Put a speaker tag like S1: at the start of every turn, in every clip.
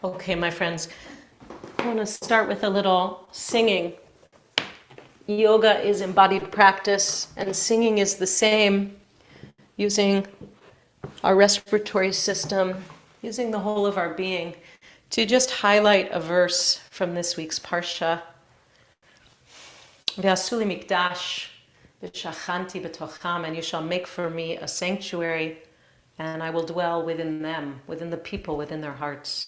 S1: Okay, my friends, I want to start with a little singing. Yoga is embodied practice, and singing is the same, using our respiratory system, using the whole of our being to just highlight a verse from this week's Parsha. V'asu li mikdash v'shachanti b'tocham, and you shall make for me a sanctuary, and I will dwell within them, within the people, within their hearts.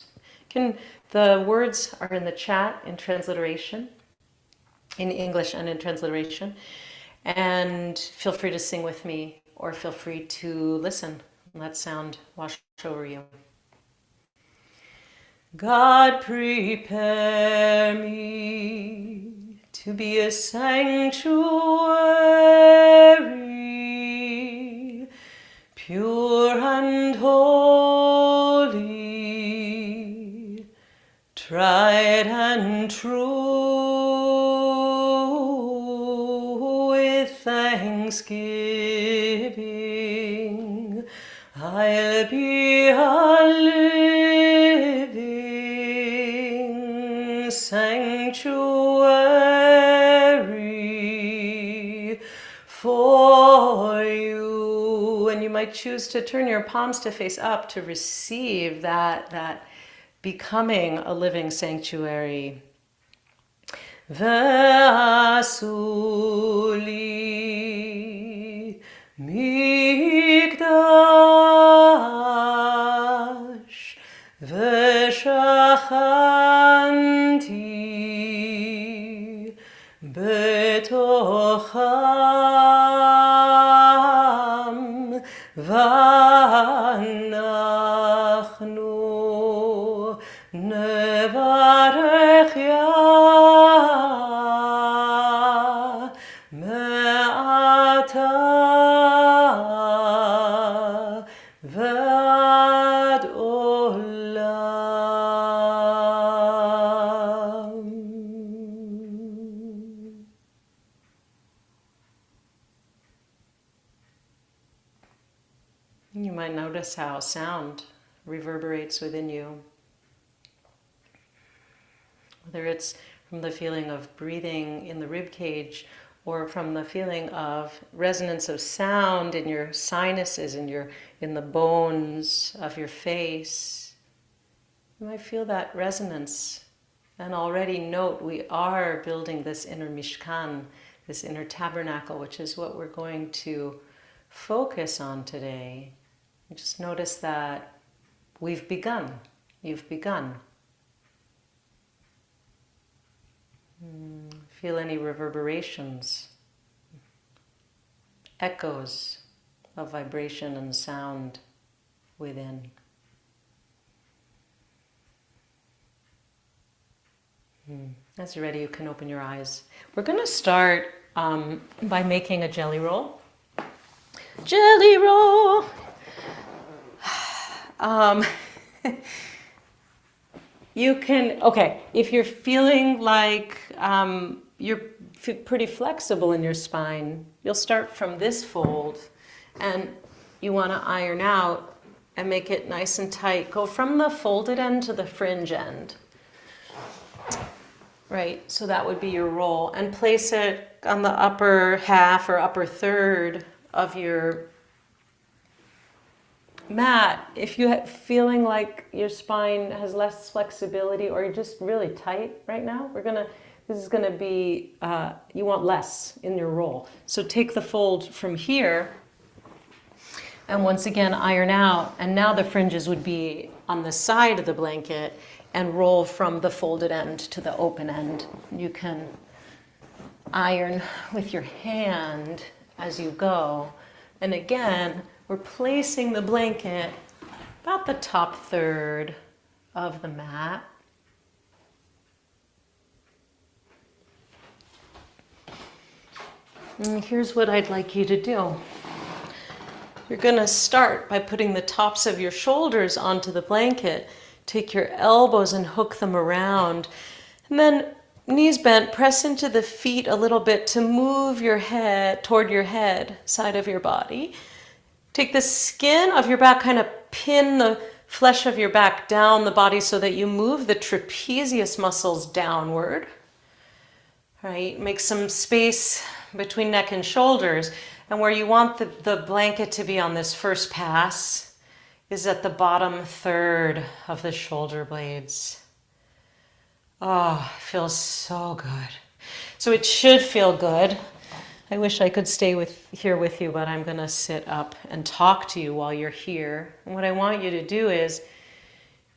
S1: The words are in the chat in transliteration, in English and in transliteration, and feel free to sing with me or feel free to listen and let sound wash over you. God, prepare me to be a sanctuary, pure and holy, tried and true. With thanksgiving, I'll be a living sanctuary for you. And you might choose to turn your palms to face up to receive that becoming a living sanctuary. Ve'asu li mikdash ve'shachanti betocham v'anachnu nevarech ya me'ata ve'ad olam. You might notice how sound reverberates within you. Whether it's from the feeling of breathing in the rib cage or from the feeling of resonance of sound in your sinuses, in the bones of your face. You might feel that resonance and already note we are building this inner mishkan, this inner tabernacle, which is what we're going to focus on today. And just notice that we've begun. You've begun. Feel any reverberations, echoes of vibration and sound within. As you're ready, you can open your eyes. We're going to start by making a jelly roll. Jelly roll! You can, if you're feeling like you're pretty flexible in your spine, you'll start from this fold and you want to iron out and make it nice and tight. Go from the folded end to the fringe end. Right, so that would be your roll. And place it on the upper half or upper third of your mat. If you're feeling like your spine has less flexibility or you're just really tight right now, this is gonna be, you want less in your roll. So take the fold from here and once again iron out, and now the fringes would be on the side of the blanket and roll from the folded end to the open end. You can iron with your hand as you go. And again, we're placing the blanket about the top third of the mat. And here's what I'd like you to do. You're going to start by putting the tops of your shoulders onto the blanket. Take your elbows and hook them around. And then knees bent, press into the feet a little bit to move your head toward your head, side of your body. Take the skin of your back, kind of pin the flesh of your back down the body so that you move the trapezius muscles downward. Right? Make some space between neck and shoulders. And where you want the blanket to be on this first pass is at the bottom third of the shoulder blades. Oh, it feels so good. So it should feel good. I wish I could stay here with you, but I'm going to sit up and talk to you while you're here. And what I want you to do is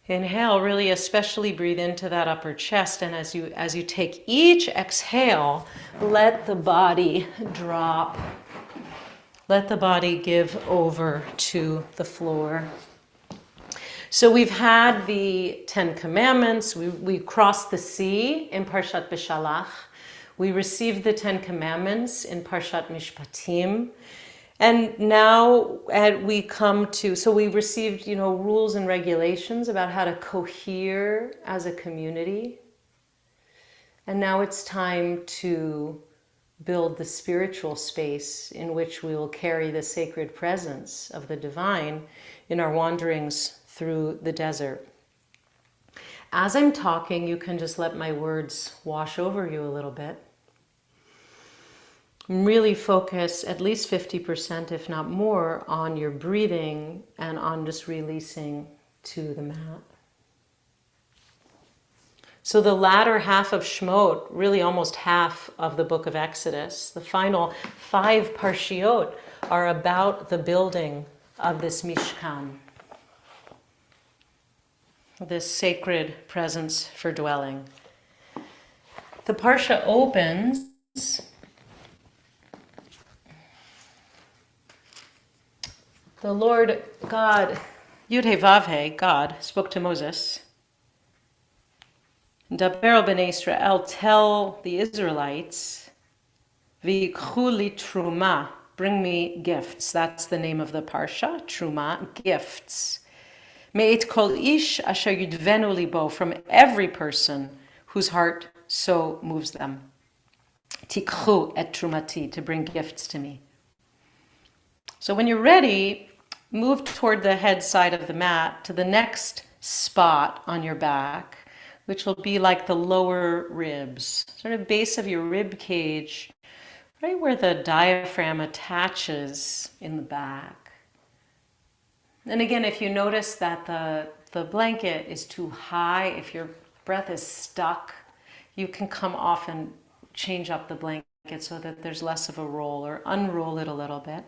S1: inhale, really especially breathe into that upper chest. And as you take each exhale, let the body drop. Let the body give over to the floor. So we've had the 10 Commandments. We crossed the sea in Parshat Beshalach. We received the 10 Commandments in Parshat Mishpatim. And now we come to, so we received, rules and regulations about how to cohere as a community. And now it's time to build the spiritual space in which we will carry the sacred presence of the divine in our wanderings through the desert. As I'm talking, you can just let my words wash over you a little bit. Really focus at least 50%, if not more, on your breathing and on just releasing to the mat. So the latter half of Shemot, really almost half of the book of Exodus, the final 5 parshiot are about the building of this Mishkan, this sacred presence for dwelling. The parsha opens the Lord God, Yud-He-Vav-He, God, spoke to Moses. Daber el bnei Israel, tell the Israelites, v'yikchu li truma, bring me gifts. That's the name of the parsha, truma, gifts. Me'et kol ish asher yudvenu libo, from every person whose heart so moves them. Tikchu et trumati, to bring gifts to me. So when you're ready, move toward the head side of the mat to the next spot on your back, which will be like the lower ribs, sort of base of your rib cage, right where the diaphragm attaches in the back. And again, if you notice that the blanket is too high, if your breath is stuck, you can come off and change up the blanket so that there's less of a roll, or unroll it a little bit.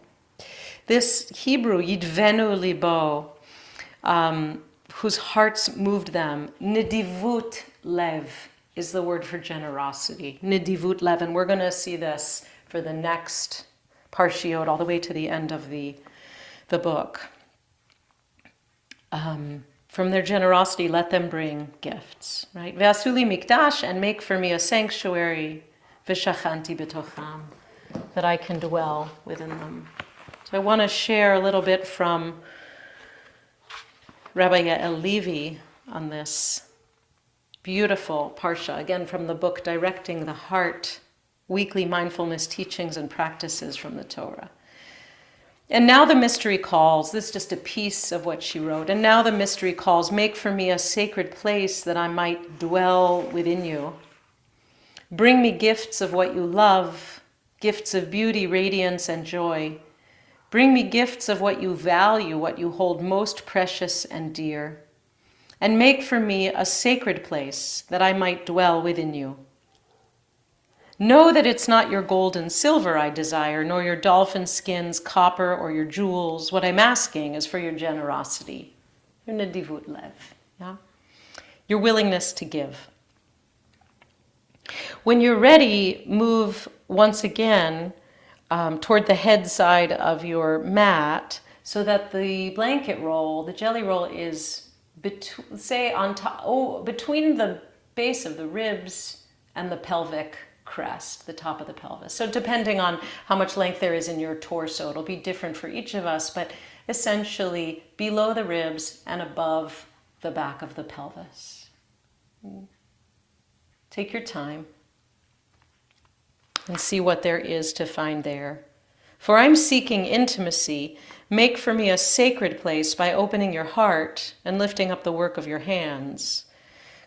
S1: This Hebrew, yidvenu libo, whose hearts moved them, nedivut lev is the word for generosity. Nedivut lev, and we're going to see this for the next parshiot, all the way to the end of the book. From their generosity, let them bring gifts, right? Ve'asuli mikdash, and make for me a sanctuary, v'shachanti betocham, that I can dwell within them. So I want to share a little bit from Rabbi Yael Levi on this beautiful parsha, again from the book Directing the Heart, Weekly Mindfulness Teachings and Practices from the Torah. And now the mystery calls, this is just a piece of what she wrote, and now the mystery calls, make for me a sacred place that I might dwell within you. Bring me gifts of what you love, gifts of beauty, radiance, and joy. Bring me gifts of what you value, what you hold most precious and dear. And make for me a sacred place that I might dwell within you. Know that it's not your gold and silver I desire, nor your dolphin skins, copper, or your jewels. What I'm asking is for your generosity, your nedivut lev, yeah? Your willingness to give. When you're ready, move once again toward the head side of your mat, so that the blanket roll, the jelly roll, is between the base of the ribs and the pelvic crest, the top of the pelvis. So depending on how much length there is in your torso, it'll be different for each of us, but essentially below the ribs and above the back of the pelvis. Take your time and see what there is to find there. For I'm seeking intimacy, Make for me a sacred place by opening your heart and lifting up the work of your hands.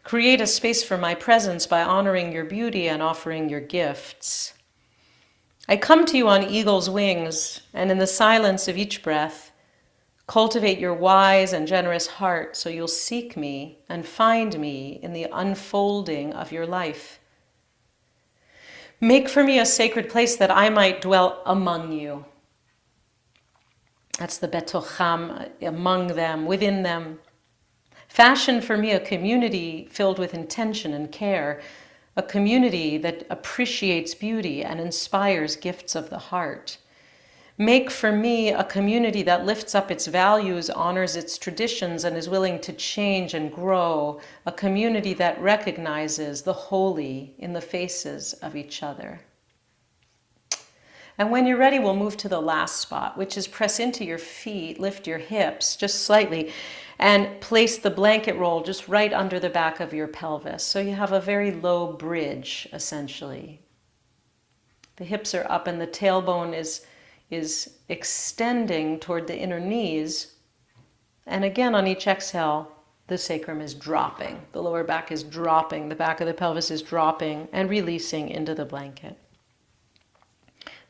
S1: Create a space for my presence by honoring your beauty and offering your gifts. I come to you on eagle's wings, and in the silence of each breath, cultivate your wise and generous heart so you'll seek me and find me in the unfolding of your life. Make for me a sacred place that I might dwell among you. That's the betocham, among them, within them. Fashion for me a community filled with intention and care, a community that appreciates beauty and inspires gifts of the heart. Make for me a community that lifts up its values, honors its traditions, and is willing to change and grow, a community that recognizes the holy in the faces of each other. And when you're ready, we'll move to the last spot, which is press into your feet, lift your hips just slightly, and place the blanket roll just right under the back of your pelvis. So you have a very low bridge, essentially. The hips are up and the tailbone is extending toward the inner knees. And again, on each exhale, the sacrum is dropping. The lower back is dropping. The back of the pelvis is dropping and releasing into the blanket.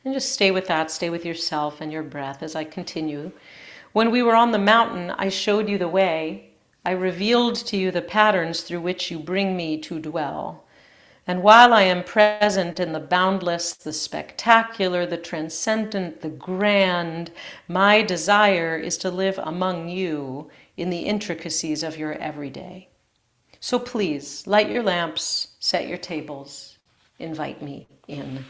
S1: And just stay with that, stay with yourself and your breath as I continue. When we were on the mountain, I showed you the way. I revealed to you the patterns through which you bring me to dwell. And while I am present in the boundless, the spectacular, the transcendent, the grand, my desire is to live among you in the intricacies of your everyday. So please, light your lamps, set your tables, invite me in.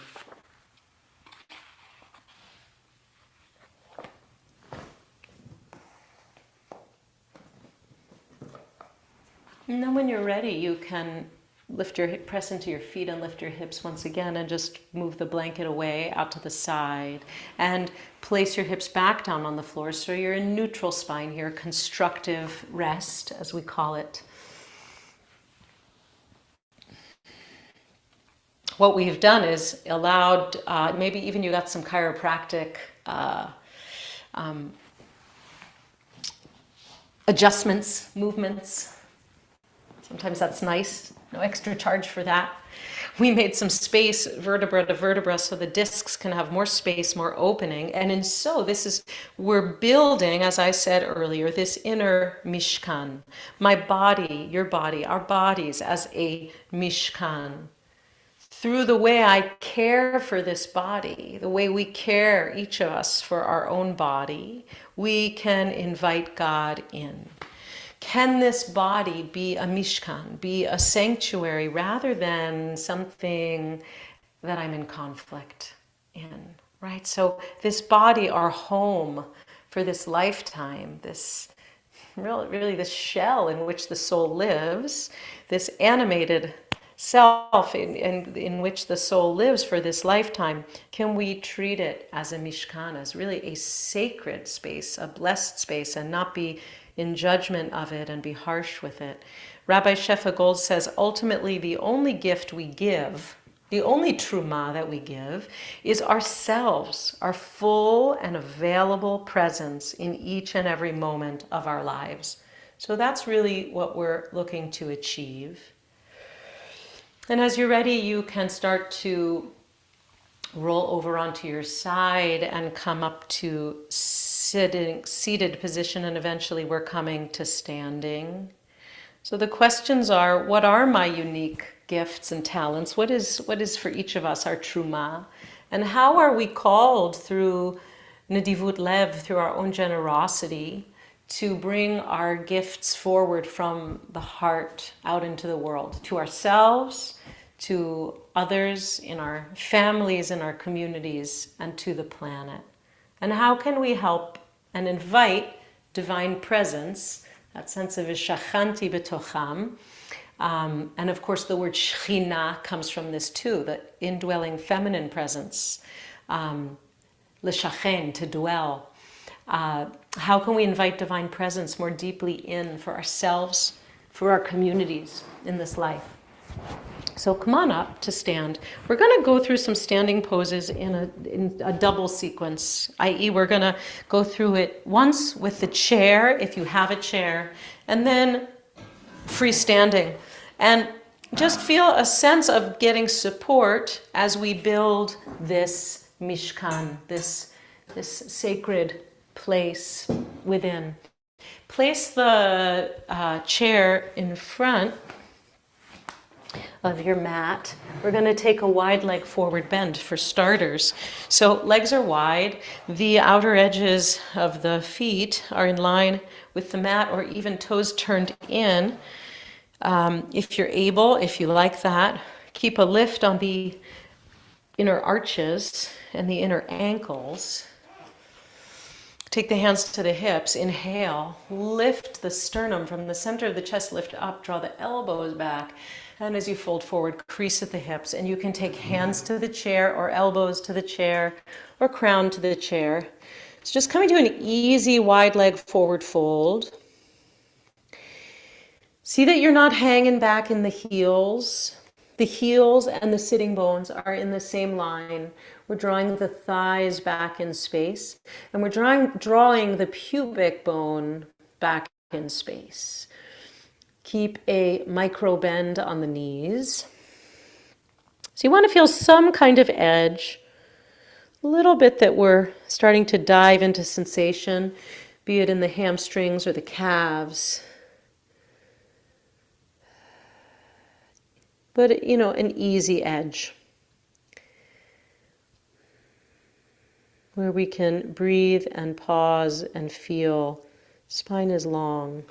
S1: And then when you're ready, you can press into your feet and lift your hips once again and just move the blanket away out to the side and place your hips back down on the floor so you're in neutral spine here, constructive rest as we call it. What we've done is allowed, maybe even you got some chiropractic adjustments, movements. Sometimes that's nice, no extra charge for that. We made some space vertebra to vertebra so the discs can have more space, more opening. And we're building, as I said earlier, this inner mishkan. My body, your body, our bodies as a mishkan. Through the way I care for this body, the way we care, each of us, for our own body, we can invite God in. Can this body be a mishkan, be a sanctuary rather than something that I'm in conflict in, right? So this body, our home for this lifetime, this really this shell in which the soul lives, this animated self in which the soul lives for this lifetime, can we treat it as a mishkan, as really a sacred space, a blessed space, and not be in judgment of it and be harsh with it. Rabbi Shefa Gold says, ultimately the only gift we give, the only truma that we give, is ourselves, our full and available presence in each and every moment of our lives. So that's really what we're looking to achieve. And as you're ready, you can start to roll over onto your side and come up to seated position, and eventually we're coming to standing. So the questions are, what are my unique gifts and talents? What is for each of us our truma? And how are we called through nedivut lev, through our own generosity, to bring our gifts forward from the heart out into the world, to ourselves, to others, in our families, in our communities, and to the planet? And how can we help and invite divine presence, that sense of shachanti betocham, and of course the word shechina comes from this too, the indwelling feminine presence, l'shachen, to dwell. How can we invite divine presence more deeply in for ourselves, for our communities in this life? So come on up to stand. We're going to go through some standing poses in a double sequence, i.e. we're going to go through it once with the chair, if you have a chair, and then freestanding. And just feel a sense of getting support as we build this mishkan, this sacred place within. Place the chair in front of your mat. We're going to take a wide leg forward bend for starters. So legs are wide. The outer edges of the feet are in line with the mat, or even toes turned in. If you're able, if you like that, keep a lift on the inner arches and the inner ankles. Take the hands to the hips. Inhale, lift the sternum from the center of the chest, lift up, draw the elbows back. And as you fold forward, crease at the hips. And you can take hands to the chair or elbows to the chair or crown to the chair. It's just coming to an easy wide leg forward fold. See that you're not hanging back in the heels. The heels and the sitting bones are in the same line. We're drawing the thighs back in space, and we're drawing the pubic bone back in space. Keep a micro bend on the knees. So you want to feel some kind of edge, a little bit that we're starting to dive into sensation, be it in the hamstrings or the calves. But, you know, an easy edge where we can breathe and pause and feel. Spine is long.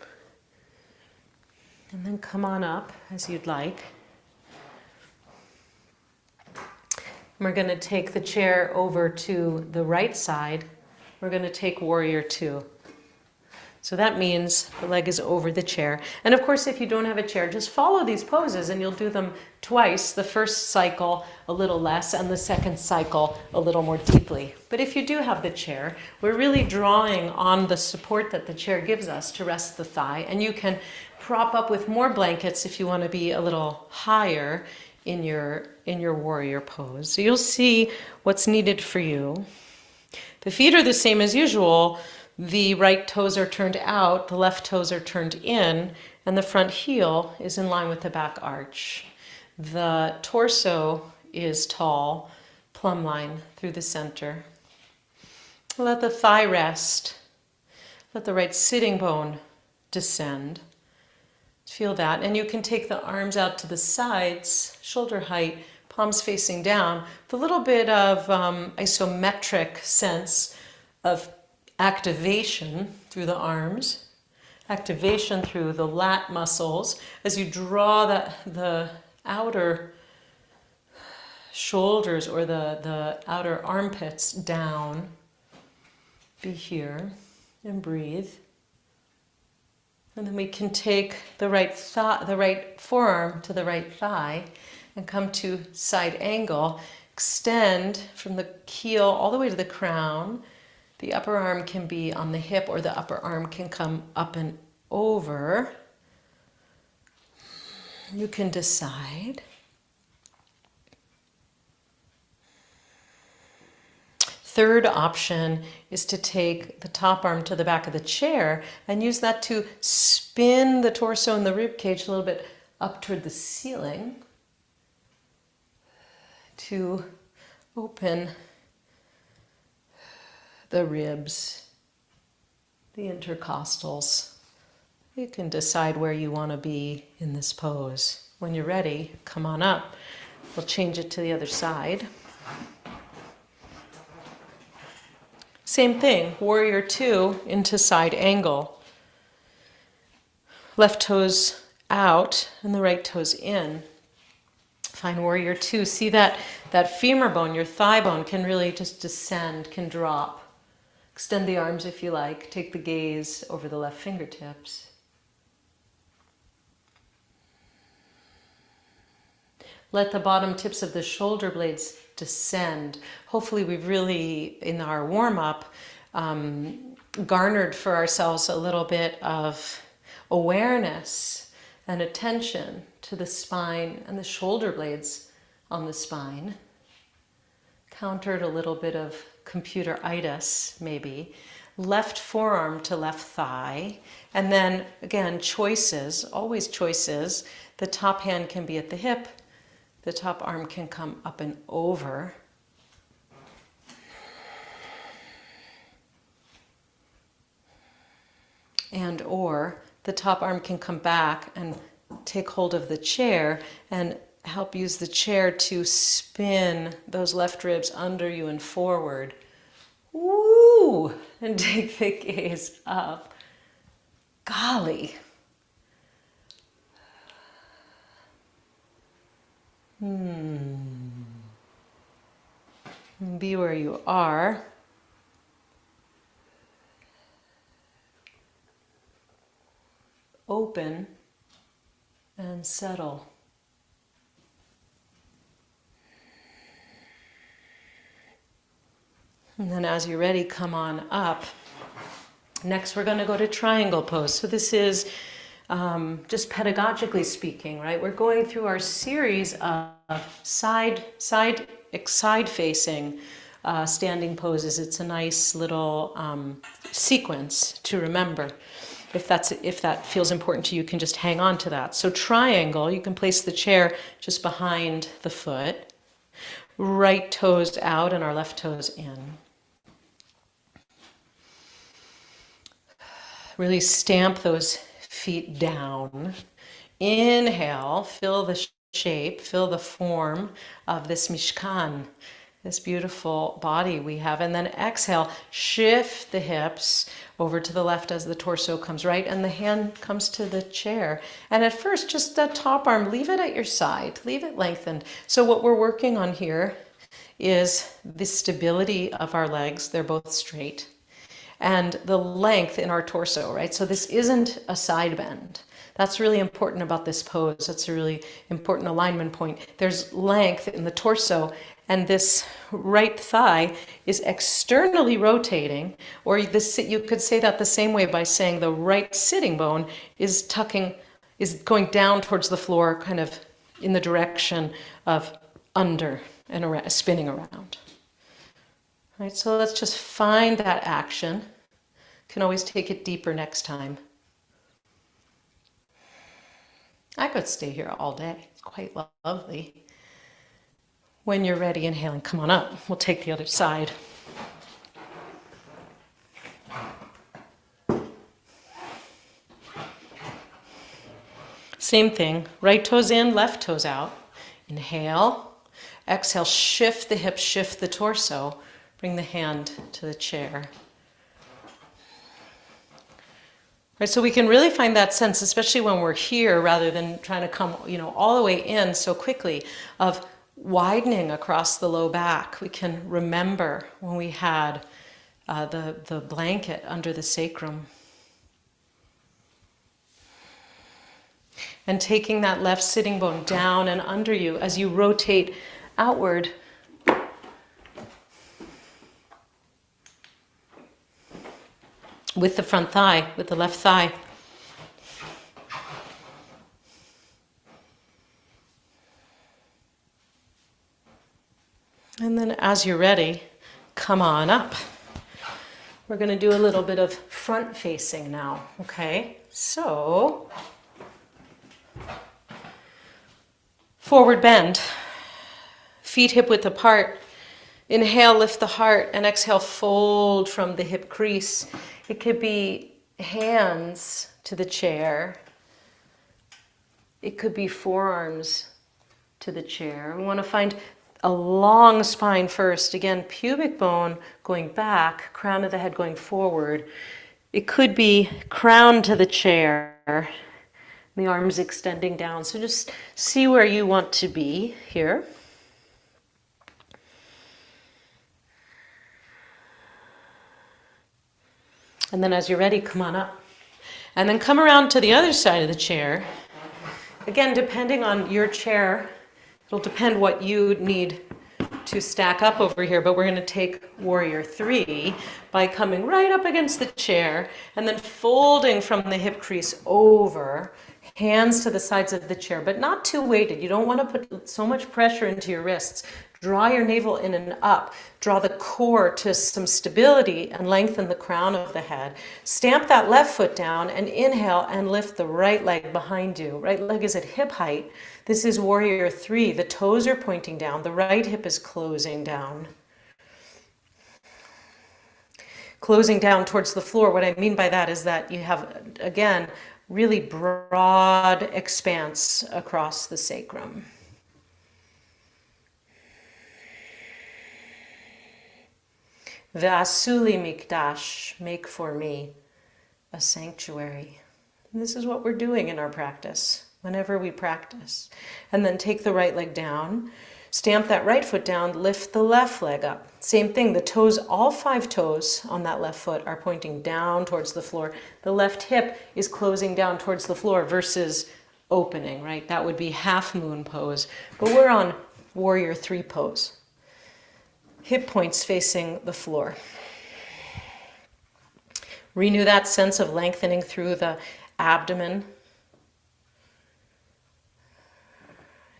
S1: And then come on up as you'd like. We're going to take the chair over to the right side. We're going to take warrior two. So that means the leg is over the chair. And of course, if you don't have a chair, just follow these poses and you'll do them twice. The first cycle a little less and the second cycle a little more deeply. But if you do have the chair, we're really drawing on the support that the chair gives us to rest the thigh. And you can prop up with more blankets if you want to be a little higher in your warrior pose. So you'll see what's needed for you. The feet are the same as usual. The right toes are turned out, the left toes are turned in, and the front heel is in line with the back arch. The torso is tall, plumb line through the center. Let the thigh rest. Let the right sitting bone descend. Feel that. And you can take the arms out to the sides, shoulder height, palms facing down, with a little bit of isometric sense of activation through the arms, activation through the lat muscles as you draw the outer shoulders or the outer armpits down. Be here and breathe. And then we can take the right forearm to the right thigh and come to side angle. Extend from the heel all the way to the crown. The upper arm can be on the hip or the upper arm can come up and over. You can decide. Third option is to take the top arm to the back of the chair and use that to spin the torso and the rib cage a little bit up toward the ceiling to open the ribs, the intercostals. You can decide where you want to be in this pose. When you're ready, come on up. We'll change it to the other side. Same thing, warrior two into side angle. Left toes out and the right toes in. Find warrior two. See that femur bone, your thigh bone, can really just descend, can drop. Extend the arms if you like. Take the gaze over the left fingertips. Let the bottom tips of the shoulder blades descend. Hopefully we've really, in our warm-up, garnered for ourselves a little bit of awareness and attention to the spine and the shoulder blades on the spine. Countered a little bit of computer-itis, maybe. Left forearm to left thigh. And then, again, choices, always choices. The top hand can be at the hip. The top arm can come up and over. And or the top arm can come back and take hold of the chair and help use the chair to spin those left ribs under you and forward. Woo! And take the gaze up. Golly. Be where you are. Open and settle. And then as you're ready, come on up. Next, we're going to go to triangle pose. So this is just pedagogically speaking, right? We're going through our series of side-facing standing poses. It's a nice little sequence to remember. If that feels important to you, you can just hang on to that. So triangle, you can place the chair just behind the foot. Right toes out and our left toes in. Really stamp those feet down. Inhale, fill the shape, fill the form of this Mishkan, this beautiful body we have. And then exhale, shift the hips over to the left as the torso comes right and the hand comes to the chair. And at first, just that top arm, leave it at your side, leave it lengthened. So what we're working on here is the stability of our legs. They're both straight. And the length in our torso, right? So this isn't a side bend. That's really important about this pose. That's a really important alignment point. There's length in the torso, and this right thigh is externally rotating, or this, you could say that the same way by saying the right sitting bone is going down towards the floor, kind of in the direction of under and around, spinning around. Right, so let's just find that action. Can always take it deeper next time. I could stay here all day. It's quite lovely. When you're ready, inhaling, come on up. We'll take the other side. Same thing. Right toes in, left toes out. Inhale. Exhale, shift the hips, shift the torso. Bring the hand to the chair. Right, so we can really find that sense, especially when we're here, rather than trying to come, all the way in so quickly, of widening across the low back. We can remember when we had the blanket under the sacrum. And taking that left sitting bone down and under you as you rotate outward. With the front thigh, with the left thigh. And then as you're ready, come on up. We're going to do a little bit of front facing now, okay? So, forward bend, feet hip width apart. Inhale, lift the heart, and exhale, fold from the hip crease. It could be hands to the chair. It could be forearms to the chair. We want to find a long spine first. Again, pubic bone going back, crown of the head going forward. It could be crown to the chair, the arms extending down. So just see where you want to be here. And then as you're ready, come on up. And then come around to the other side of the chair. Again, depending on your chair, it'll depend what you need to stack up over here, but we're going to take warrior 3 by coming right up against the chair and then folding from the hip crease over, Hands to the sides of the chair, but not too weighted. You don't want to put so much pressure into your wrists. Draw your navel in and up. Draw the core to some stability and lengthen the crown of the head. Stamp that left foot down and inhale and lift the right leg behind you. Right leg is at hip height. This is warrior 3. The toes are pointing down. The right hip is closing down. Closing down towards the floor. What I mean by that is that you have, again, really broad expanse across the sacrum. Ve'asuli mikdash, make for me a sanctuary. And this is what we're doing in our practice, whenever we practice. And then take the right leg down, stamp that right foot down, lift the left leg up. Same thing, the toes, all 5 toes on that left foot are pointing down towards the floor. The left hip is closing down towards the floor versus opening, right? That would be half moon pose. But we're on warrior 3 pose. Hip points facing the floor. Renew that sense of lengthening through the abdomen.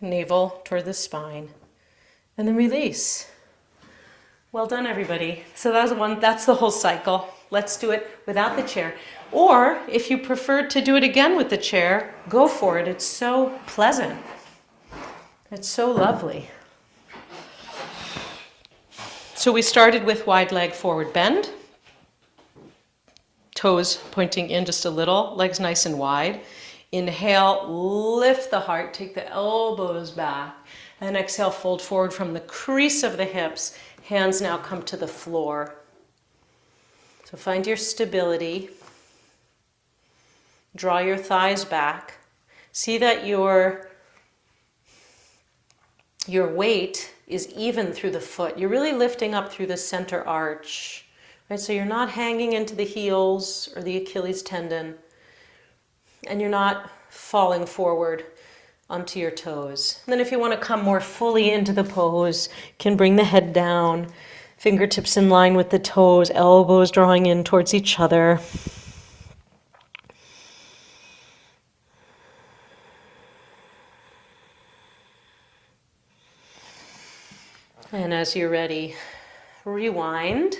S1: Navel toward the spine. And then release. Well done, everybody. So that's the whole cycle. Let's do it without the chair. Or if you prefer to do it again with the chair, go for it. It's so pleasant. It's so lovely. So we started with wide leg forward bend. Toes pointing in just a little, legs nice and wide. Inhale, lift the heart, take the elbows back. And exhale, fold forward from the crease of the hips. Hands now come to the floor. So find your stability. Draw your thighs back. See that your weight is even through the foot. You're really lifting up through the center arch, right? So you're not hanging into the heels or the Achilles tendon, and you're not falling forward onto your toes. And then if you want to come more fully into the pose, you can bring the head down, fingertips in line with the toes, elbows drawing in towards each other. And as you're ready, rewind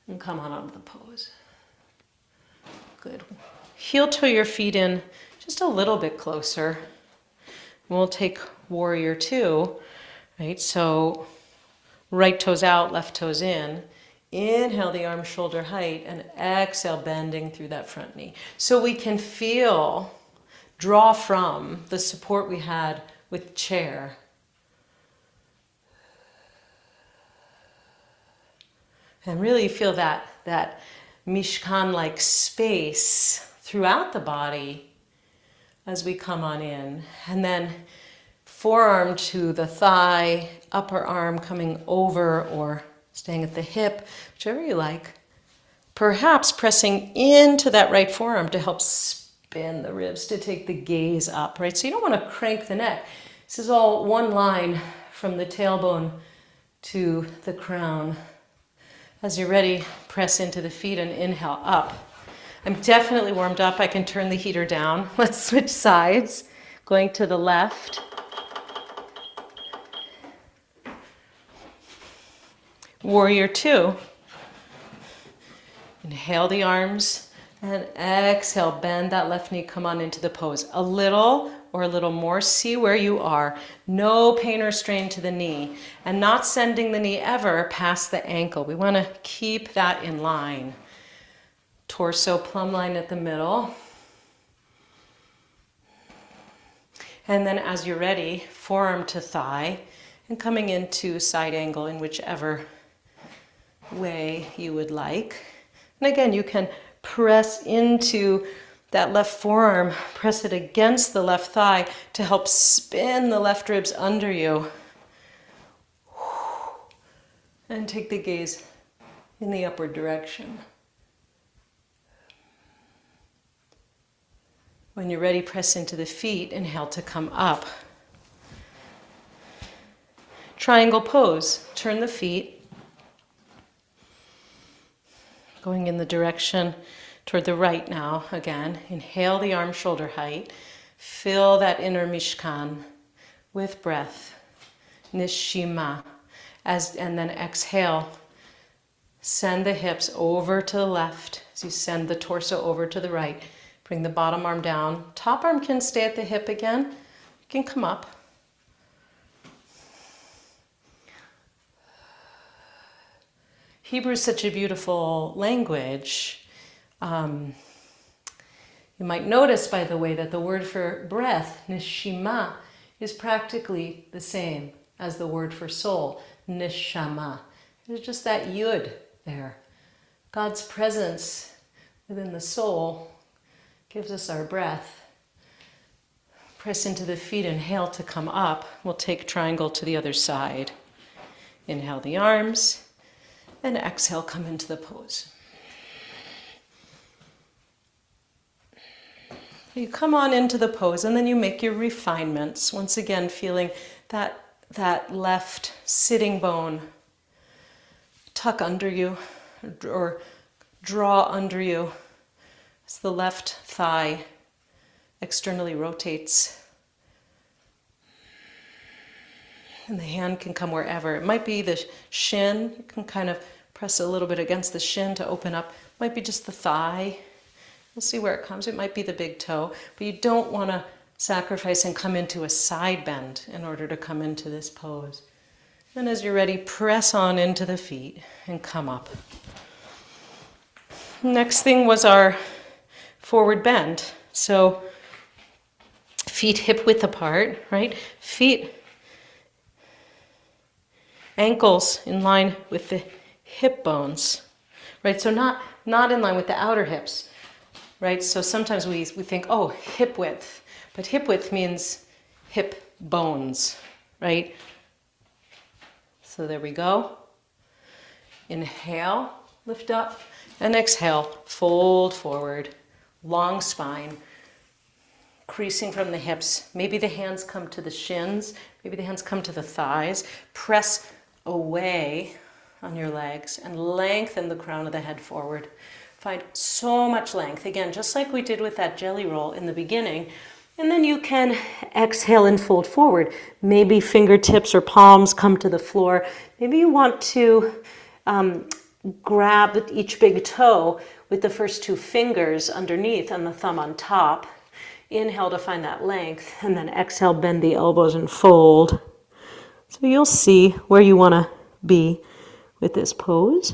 S1: and come on out of the pose. Good. Heel toe your feet in just a little bit closer. We'll take warrior 2, right? So right toes out, left toes in. Inhale the arm shoulder height and exhale bending through that front knee. So we can draw from the support we had with chair. And really feel that Mishkan-like space throughout the body as we come on in. And then forearm to the thigh, upper arm coming over or staying at the hip, whichever you like. Perhaps pressing into that right forearm to help spin the ribs, to take the gaze up, right? So you don't want to crank the neck. This is all one line from the tailbone to the crown. As you're ready, press into the feet and inhale up. I'm definitely warmed up. I can turn the heater down. Let's switch sides. Going to the left. Warrior 2. Inhale the arms and exhale, bend that left knee, come on into the pose. A little or a little more, see where you are. No pain or strain to the knee, and not sending the knee ever past the ankle. We want to keep that in line. Torso plumb line at the middle. And then as you're ready, forearm to thigh, and coming into side angle in whichever way you would like. And again, you can press into that left forearm, press it against the left thigh to help spin the left ribs under you. And take the gaze in the upward direction. When you're ready, press into the feet, inhale to come up. Triangle pose, turn the feet, going in the direction toward the right now again. Inhale the arm shoulder height. Fill that inner mishkan with breath. Nishima. And then exhale. Send the hips over to the left as you send the torso over to the right. Bring the bottom arm down. Top arm can stay at the hip again. You can come up. Hebrew is such a beautiful language. You might notice, by the way, that the word for breath, nishima, is practically the same as the word for soul, neshama. There's just that yud there. God's presence within the soul gives us our breath. Press into the feet, inhale to come up. We'll take triangle to the other side. Inhale the arms, and exhale, come into the pose. You come on into the pose, and then you make your refinements. Once again, feeling that left sitting bone tuck under you or draw under you as the left thigh externally rotates. And the hand can come wherever. It might be the shin. You can kind of press a little bit against the shin to open up. It might be just the thigh. We'll see where it comes. It might be the big toe. But you don't want to sacrifice and come into a side bend in order to come into this pose. Then as you're ready, press on into the feet and come up. Next thing was our forward bend. So feet hip width apart, right? Feet, ankles in line with the hip bones, right? So not in line with the outer hips, right? So sometimes we think, oh, hip width. But hip width means hip bones, right? So there we go. Inhale, lift up, and exhale, fold forward, long spine, creasing from the hips. Maybe the hands come to the shins, maybe the hands come to the thighs. Press away on your legs and lengthen the crown of the head forward. Find so much length. Again, just like we did with that jelly roll in the beginning. And then you can exhale and fold forward. Maybe fingertips or palms come to the floor. Maybe you want to grab each big toe with the first two fingers underneath and the thumb on top. Inhale to find that length, and then exhale, bend the elbows and fold. So you'll see where you want to be with this pose.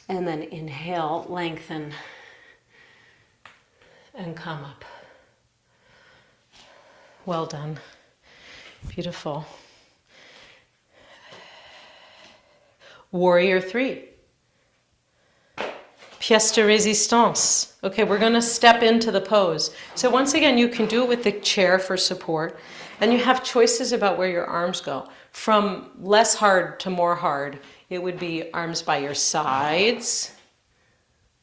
S1: And then inhale, lengthen, and come up. Well done. Beautiful. Warrior 3. Pièce de résistance. Okay, we're going to step into the pose. So once again, you can do it with the chair for support. And you have choices about where your arms go. From less hard to more hard, it would be arms by your sides.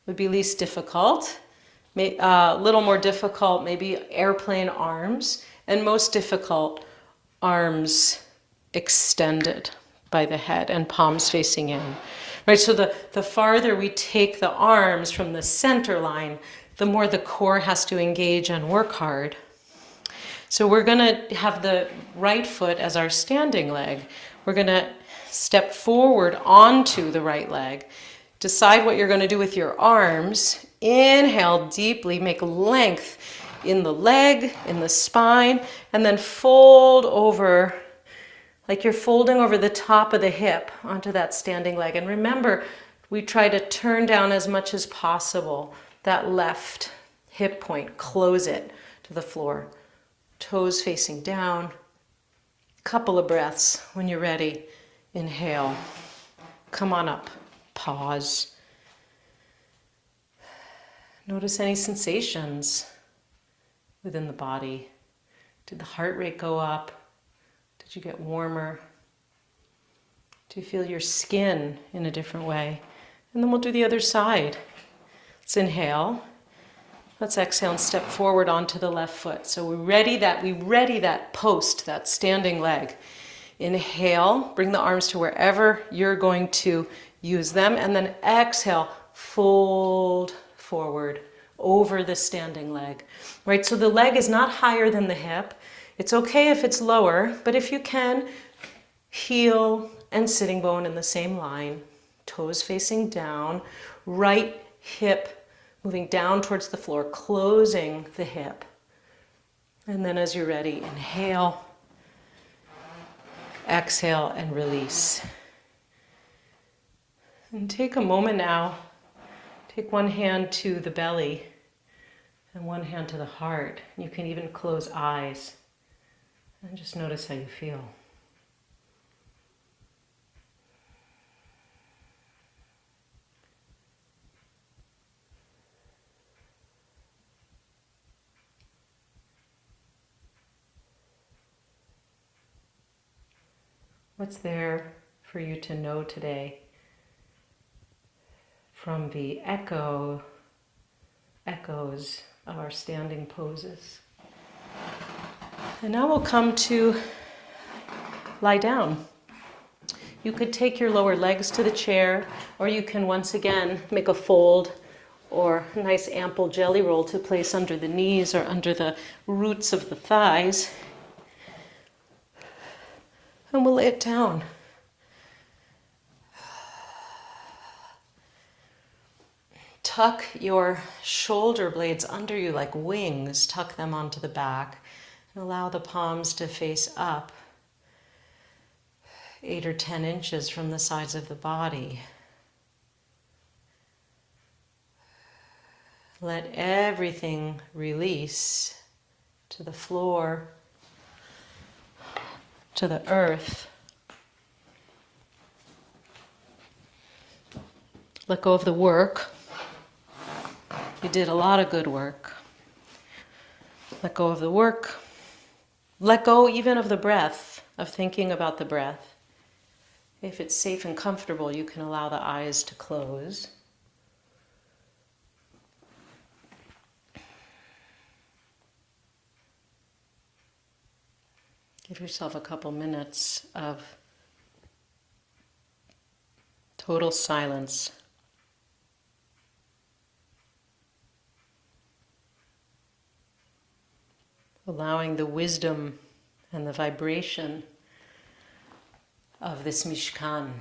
S1: Would be least difficult. A little more difficult, maybe airplane arms. And most difficult, arms extended by the head and palms facing in. Right, so the farther we take the arms from the center line, the more the core has to engage and work hard. So we're going to have the right foot as our standing leg. We're going to step forward onto the right leg. Decide what you're going to do with your arms. Inhale deeply, make length in the leg, in the spine, and then fold over like you're folding over the top of the hip onto that standing leg. And remember, we try to turn down as much as possible that left hip point, close it to the floor. Toes facing down. Couple of breaths. When you're ready, inhale. Come on up. Pause. Notice any sensations within the body. Did the heart rate go up? Did you get warmer? Do you feel your skin in a different way? And then we'll do the other side. Let's inhale. Let's exhale and step forward onto the left foot. So we ready that post, that standing leg. Inhale, bring the arms to wherever you're going to use them. And then exhale, fold forward over the standing leg, right? So the leg is not higher than the hip. It's okay if it's lower, but if you can, heel and sitting bone in the same line, toes facing down, right hip moving down towards the floor, closing the hip. And then as you're ready, inhale, exhale, and release. And take a moment now. Take one hand to the belly and one hand to the heart. You can even close eyes and just notice how you feel. What's there for you to know today from the echoes of our standing poses? And now we'll come to lie down. You could take your lower legs to the chair, or you can once again make a fold or a nice ample jelly roll to place under the knees or under the roots of the thighs. And we'll lay it down. Tuck your shoulder blades under you like wings. Tuck them onto the back and allow the palms to face up 8 or 10 inches from the sides of the body. Let everything release to the floor, to the earth. Let go of the work. You did a lot of good work. Let go of the work. Let go even of the breath, of thinking about the breath. If it's safe and comfortable, you can allow the eyes to close. Give yourself a couple minutes of total silence. Allowing the wisdom and the vibration of this Mishkan,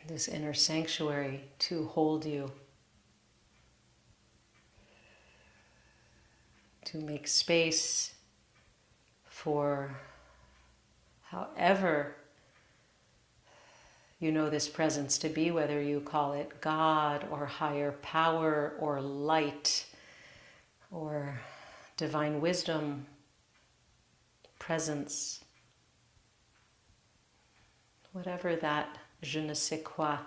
S1: this inner sanctuary, to hold you, to make space for however you know this presence to be, whether you call it God or higher power or light or divine wisdom, presence, whatever that je ne sais quoi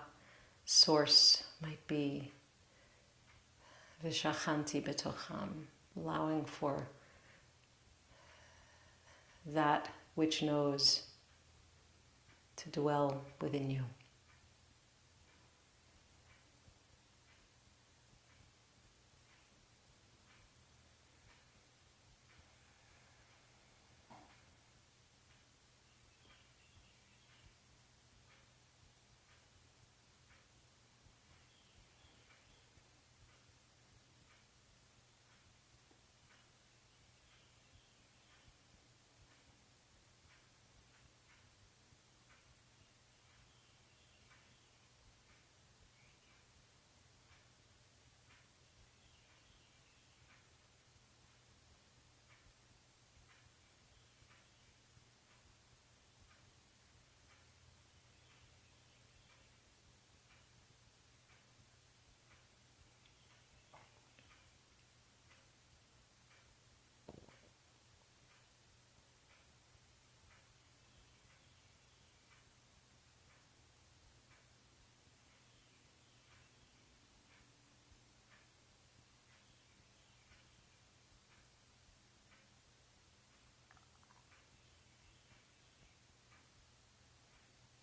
S1: source might be. V'shachanti betocham, allowing for that which knows to dwell within you.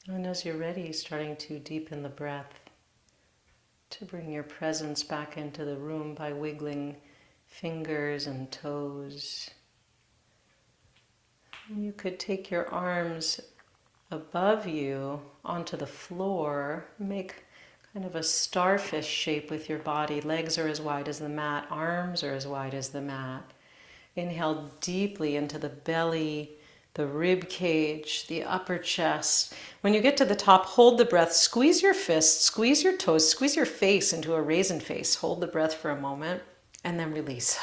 S1: And as you're ready, starting to deepen the breath, to bring your presence back into the room by wiggling fingers and toes. And you could take your arms above you onto the floor. Make kind of a starfish shape with your body. Legs are as wide as the mat, arms are as wide as the mat. Inhale deeply into the belly, the rib cage, the upper chest. When you get to the top, hold the breath, squeeze your fists, squeeze your toes, squeeze your face into a raisin face. Hold the breath for a moment and then release.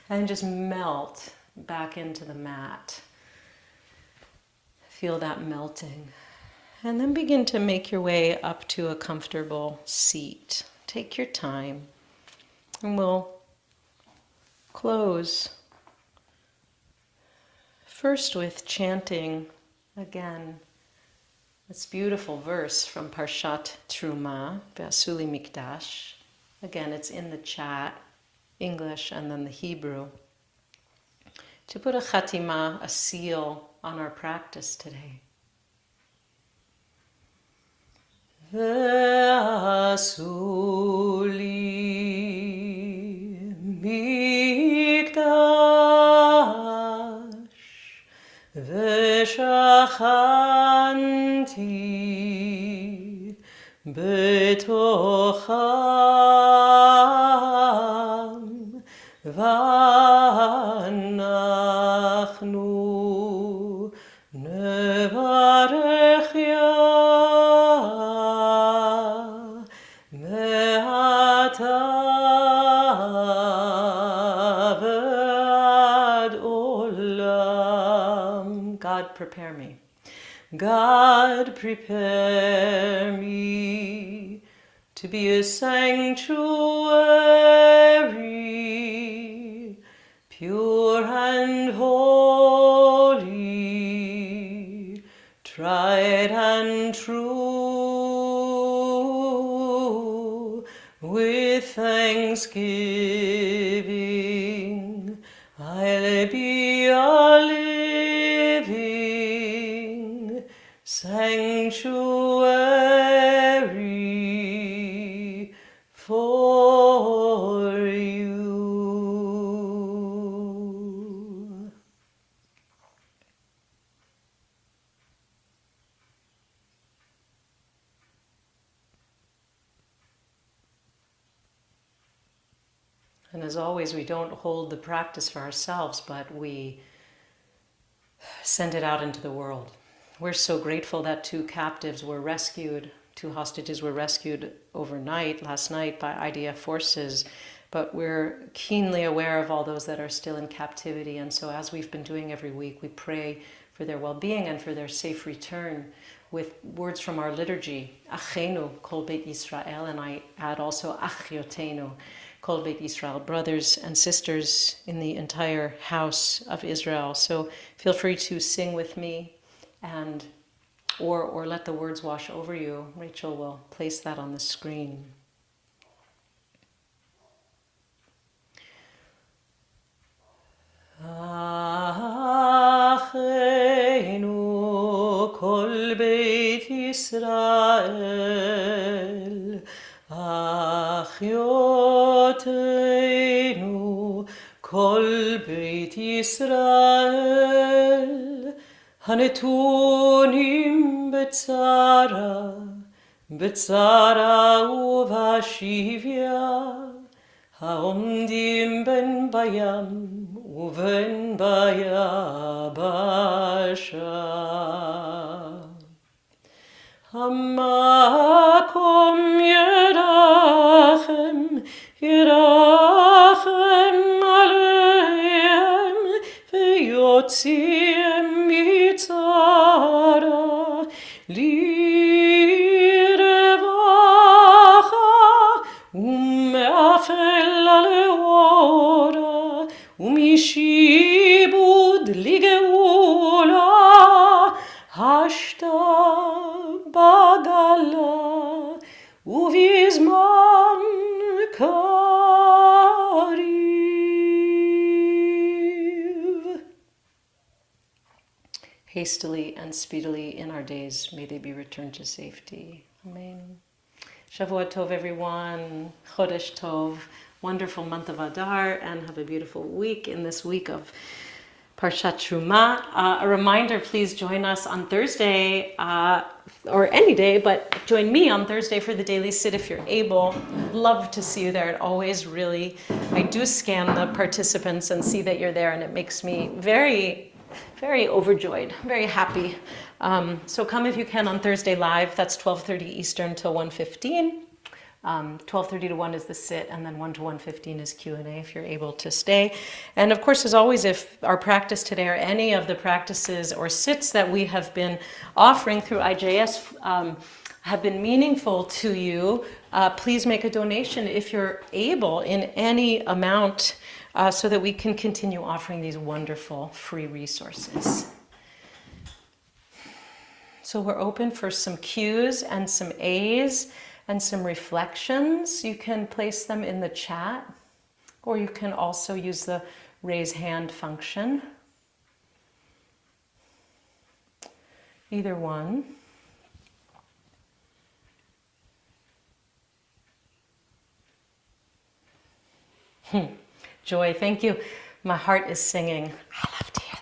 S1: And just melt back into the mat. Feel that melting. And then begin to make your way up to a comfortable seat. Take your time. And we'll close first with chanting again this beautiful verse from Parshat Truma, Be'asuli Mikdash. Again, it's in the chat, English and then the Hebrew. To put a chatima, a seal on our practice today. Ve'asuli mikdash ve'shachanti betocham v'anachnu nevarech God, prepare me. God, prepare me to be a sanctuary, pure and holy, tried and true, with thanksgiving. I'll be a living sanctuary for you. And as always, we don't hold the practice for ourselves, but we send it out into the world. We're so grateful that 2 captives were rescued, 2 hostages were rescued overnight, last night, by IDF forces, but we're keenly aware of all those that are still in captivity. And so as we've been doing every week, we pray for their well-being and for their safe return with words from our liturgy, Achenu, Kol Beit Yisrael, and I add also Achiotenu, Kol Beit Yisrael, brothers and sisters in the entire house of Israel. So feel free to sing with me, and or let the words wash over you. Rachel will place that on the screen. Achenu Kol Beit Yisrael, Achiotenu Kol Beit Yisrael, Hanetunim Betzara uvashivya, Haomdim ben bayam uven bayabasha. Hamakom Yerachem Aleim veyotziem mitzara lirevacha umeafel aleora umishibud ligeula hashta bagala uvizman kariv. Hastily and speedily in our days, may they be returned to safety. Amen. Shavua Tov, everyone. Chodesh Tov. Wonderful month of Adar, and have a beautiful week in this week of Parshat Truma. A reminder, please join us on Thursday, or any day, but join me on Thursday for the Daily Sit if you're able. Love to see you there. It always really, I do scan the participants and see that you're there, and it makes me very, very overjoyed, very happy. So come if you can on Thursday live. That's 12:30 Eastern till 1:15. 12:30 to 1 is the sit, and then 1 to 1:15 is Q&A if you're able to stay. And of course, as always, if our practice today or any of the practices or sits that we have been offering through IJS have been meaningful to you, please make a donation if you're able in any amount so that we can continue offering these wonderful free resources. So we're open for some Q's and some A's and some reflections. You can place them in the chat, or you can also use the raise hand function. Either one. Joy, thank you. My heart is singing. I love to hear that.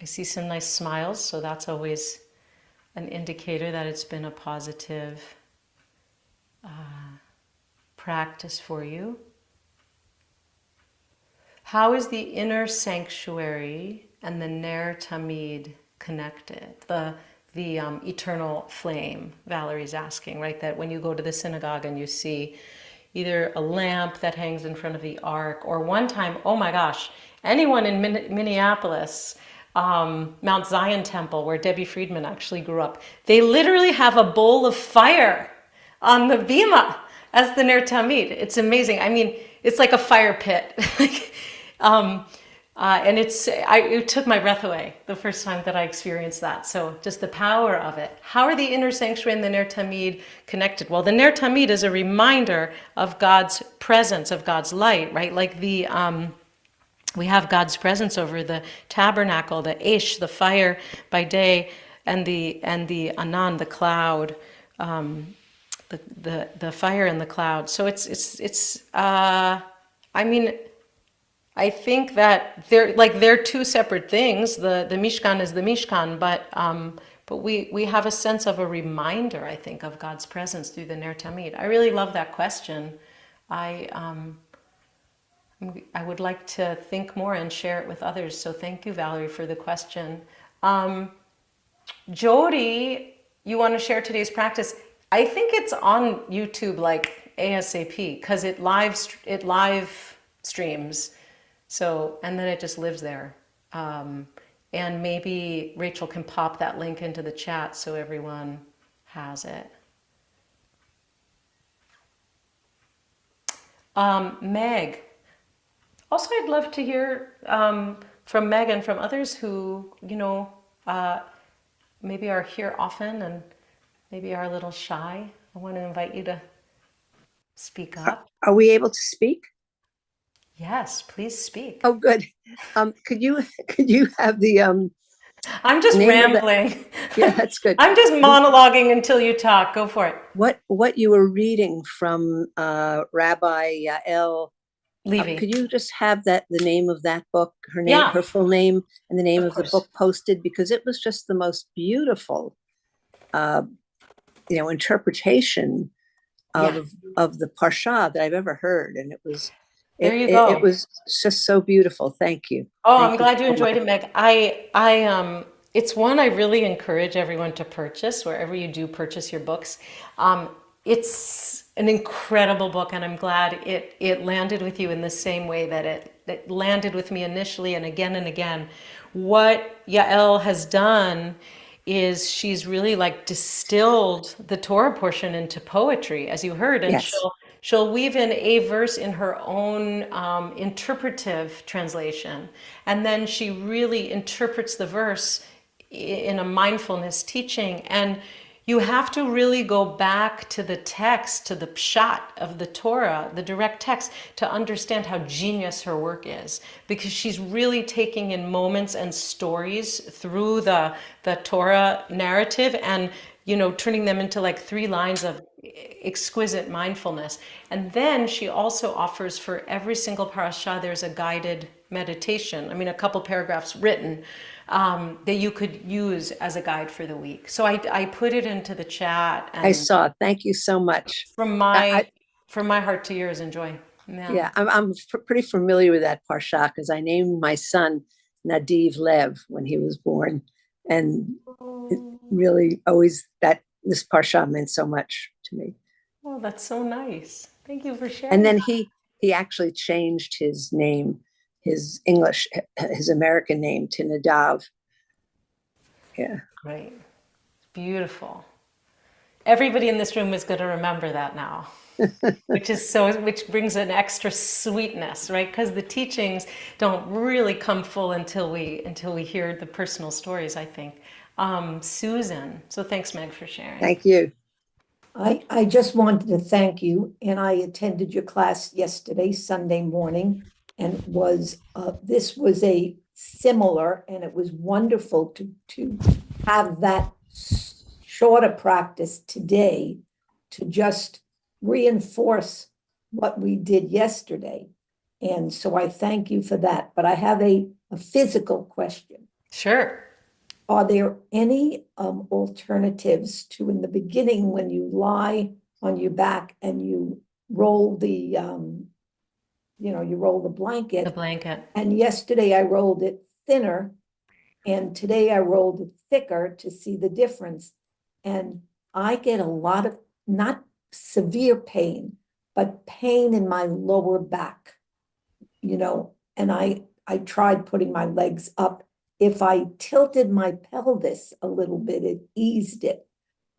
S1: I see some nice smiles, so that's always an indicator that it's been a positive practice for you. How is the inner sanctuary and the Ner Tamid connected? The eternal flame, Valerie's asking, right? That when you go to the synagogue and you see either a lamp that hangs in front of the ark, or one time, oh my gosh, anyone in Minneapolis, Mount Zion Temple, where Debbie Friedman actually grew up, they literally have a bowl of fire on the bima as the Ner Tamid. It's amazing. I mean, it's like a fire pit. And it took my breath away the first time that I experienced that. So just the power of it. How are the inner sanctuary and the Ner Tamid connected? Well, the Ner Tamid is a reminder of God's presence, of God's light, right? Like we have God's presence over the tabernacle, the Aish, the fire by day, and the Anan, the cloud, the fire and the cloud. So I mean, I think that they're two separate things. The Mishkan is the Mishkan, but we have a sense of a reminder, I think, of God's presence through the Ner Tamid. I really love that question. I would like to think more and share it with others. So thank you, Valerie, for the question. Jody, you want to share today's practice? I think it's on YouTube like ASAP because it live streams. So, and then it just lives there. And maybe Rachel can pop that link into the chat so everyone has it. Meg. Also, I'd love to hear from Meg and from others who, maybe are here often and maybe are a little shy. I want to invite you to speak up.
S2: Are we able to speak?
S1: Yes, please speak.
S2: Oh, good. Could you have the
S1: I'm just rambling.
S2: Yeah, that's good.
S1: I'm just monologuing until you talk. Go for it.
S2: What you were reading from Rabbi Yael
S1: Levy.
S2: Could you just have the name of that book, her name, her full name, and the name of the book posted? Because it was just the most beautiful, interpretation of the parsha that I've ever heard, and it was.
S1: There you go.
S2: It was just so beautiful. Thank you.
S1: I'm glad you enjoyed it, Meg. It's one I really encourage everyone to purchase wherever you do purchase your books. It's an incredible book, and I'm glad it landed with you in the same way that it landed with me initially and again. What Yael has done is she's really like distilled the Torah portion into poetry, as you heard, and she'll weave in a verse in her own interpretive translation, and then she really interprets the verse in a mindfulness teaching. And you have to really go back to the text, to the pshat of the Torah, the direct text, to understand how genius her work is, because she's really taking in moments and stories through the Torah narrative and turning them into like 3 lines of exquisite mindfulness. And then she also offers for every single parasha, there's a guided meditation. I mean, a couple paragraphs written that you could use as a guide for the week. So I put it into the chat. And
S2: I saw. Thank you so much.
S1: from my heart to yours, enjoy.
S2: Yeah, I'm pretty familiar with that parsha because I named my son Nadiv Lev when he was born, and it really always this parsha meant so much to me.
S1: Oh, that's so nice. Thank you for sharing.
S2: And then he actually changed his name, his American name to Nadav. Yeah.
S1: Great. Beautiful. Everybody in this room is going to remember that now. which brings an extra sweetness, right? Because the teachings don't really come full until we hear the personal stories, I think. Susan, so thanks, Meg, for sharing.
S2: Thank you.
S3: I just wanted to thank you, and I attended your class yesterday, Sunday morning, and this was a similar, and it was wonderful to have that shorter practice today to just reinforce what we did yesterday. And so I thank you for that. But I have a physical question.
S1: Sure.
S3: Are there any alternatives to, in the beginning, when you lie on your back and you roll the blanket?
S1: The blanket.
S3: And yesterday I rolled it thinner, and today I rolled it thicker to see the difference. And I get a lot of, not severe pain, but pain in my lower back, and I tried putting my legs up. If I tilted my pelvis a little bit, it eased it.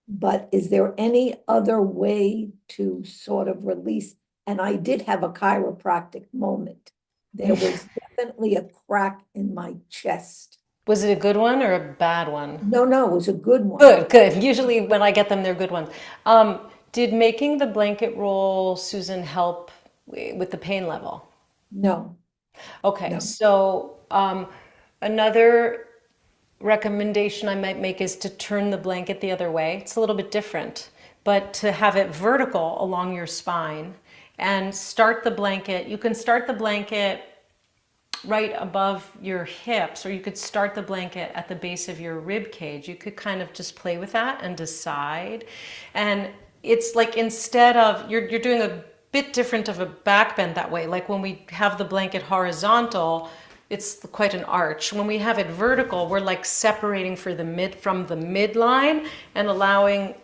S3: But is there any other way to sort of release? And I did have a chiropractic moment. There was definitely a crack in my chest.
S1: Was it a good one or a bad one?
S3: No, it was a good one.
S1: Good. Usually when I get them, they're good ones. Did making the blanket roll, Susan, help with the pain level?
S3: No.
S1: Okay,
S3: No.
S1: so another recommendation I might make is to turn the blanket the other way. It's a little bit different, but to have it vertical along your spine and start the blanket. You can start the blanket right above your hips, or you could start the blanket at the base of your rib cage. You could kind of just play with that and decide. And it's like, instead of, you're doing a bit different of a back bend that way. Like when we have the blanket horizontal, it's quite an arch. When we have it vertical, we're like separating from the midline and allowing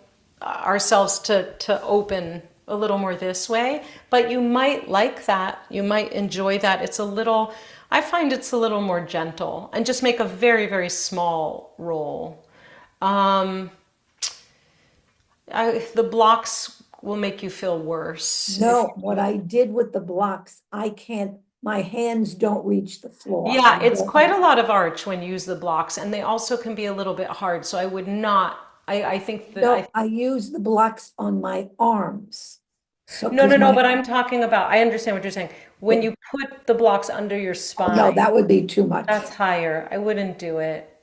S1: ourselves to open a little more this way. But you might like that. You might enjoy that. I find it's a little more gentle, and just make a very, very small roll. The blocks will make you feel worse.
S3: No, what I did with the blocks, I can't, my hands don't reach the floor.
S1: Yeah, it's quite a lot of arch when you use the blocks, and they also can be a little bit hard. So I would not, I think that.
S3: No, I use the blocks on my arms. So,
S1: No, but I'm talking about, I understand what you're saying. When you put the blocks under your spine.
S3: No, that would be too much.
S1: That's higher. I wouldn't do it.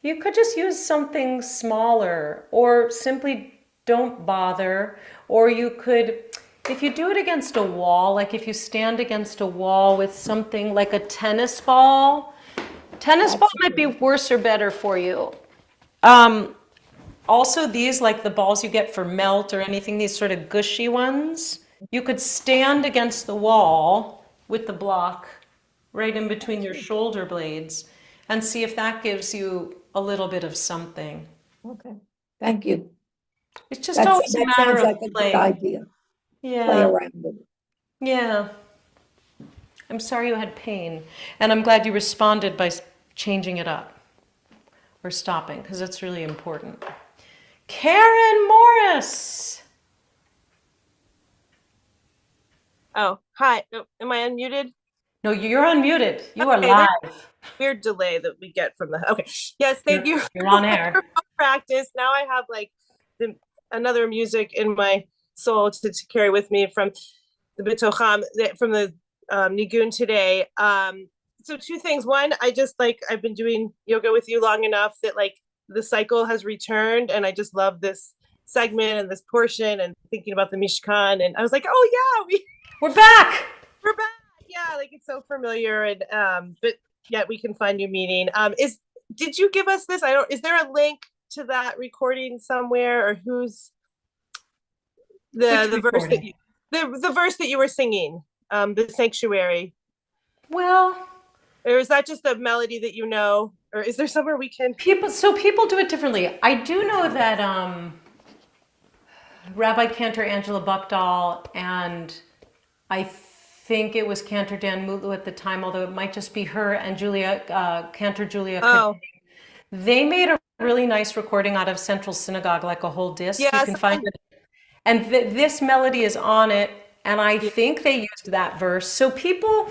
S1: You could just use something smaller, or simply don't bother. Or you could, if you do it against a wall, like if you stand against a wall with something like a tennis ball might be worse or better for you. Also, these, like the balls you get for melt or anything, these sort of gushy ones, you could stand against the wall with the block right in between your shoulder blades and see if that gives you a little bit of something.
S3: Okay, thank you.
S1: It's just always a matter of
S3: like a
S1: play.
S3: good idea.
S1: Yeah.
S3: Play around with it.
S1: Yeah. I'm sorry you had pain, and I'm glad you responded by changing it up or stopping, because that's really important. Karen Morris.
S4: Oh, hi. Am I unmuted?
S1: No, you're unmuted. You are
S4: Okay,
S1: live.
S4: Weird delay that we get from the. Okay. Yes, thank you.
S1: You're on air.
S4: Practice. Now I have like another music in my soul to carry with me from the Bitocham, from the Nigun today. So two things. One, I've been doing yoga with you long enough that like the cycle has returned, and I just love this segment and this portion and thinking about the Mishkan. And I was like, oh yeah,
S1: We're back.
S4: we're back. Yeah, like it's so familiar, and but yet we can find new meaning. Did you give us this? Is there a link to that recording somewhere, or who's the
S1: Which
S4: verse that
S1: recording?
S4: you the verse that you were singing, the sanctuary?
S1: Well,
S4: Or is that just a melody that you know? Or is there somewhere we can?
S1: people do it differently. I do know that Rabbi Cantor Angela Buckdahl and I think it was Cantor Dan Mutlu at the time, although it might just be her and Cantor Julia.
S4: Oh,
S1: They made a really nice recording out of Central Synagogue, like a whole disc. You
S4: yes.
S1: can find it. And this melody is on it. And I
S4: Yeah.
S1: think they used that verse. So people,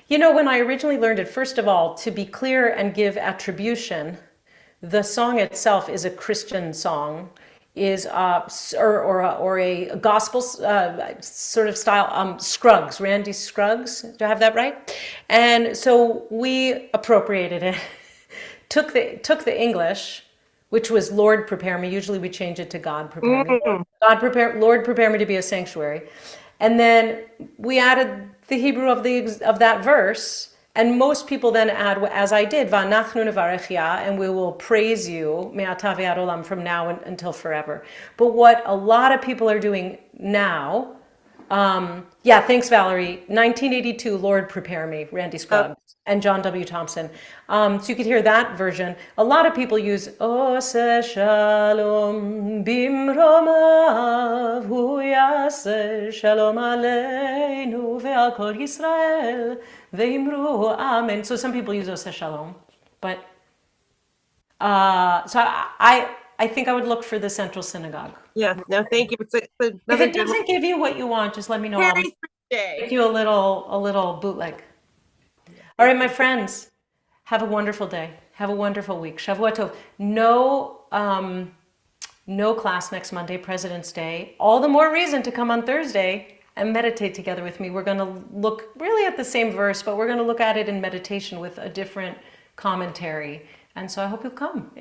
S1: when I originally learned it, first of all, to be clear and give attribution, the song itself is a Christian song, is or a gospel sort of style. Scruggs, Randy Scruggs. Do I have that right? And so we appropriated it, took the English, which was Lord prepare me. Usually we change it to God prepare me. Lord prepare me to be a sanctuary, and then we added the Hebrew of that verse. And most people then add, as I did, V'anachnu nevarechya, and we will praise you, me'ata ve'ad olam, from now until forever. But what a lot of people are doing now, thanks, Valerie. 1982, Lord Prepare Me, Randy Scruggs and John W. Thompson. So you could hear that version. A lot of people use Ose Shalom Bimromav Hu Yaseh Shalom Aleinu Ve'al Kol Yisrael Ve'imru Amen. So some people use Ose Shalom, but so I think I would look for the Central Synagogue.
S4: Yeah. No, thank you. It's
S1: If
S4: another
S1: it
S4: good
S1: doesn't give you what you want, just let me know. I'll
S4: Harry Day.
S1: make you a little bootleg. All right, my friends, have a wonderful day. Have a wonderful week. Shavua Tov. No class next Monday, President's Day. All the more reason to come on Thursday and meditate together with me. We're going to look really at the same verse, but we're going to look at it in meditation with a different commentary. And so I hope you'll come. If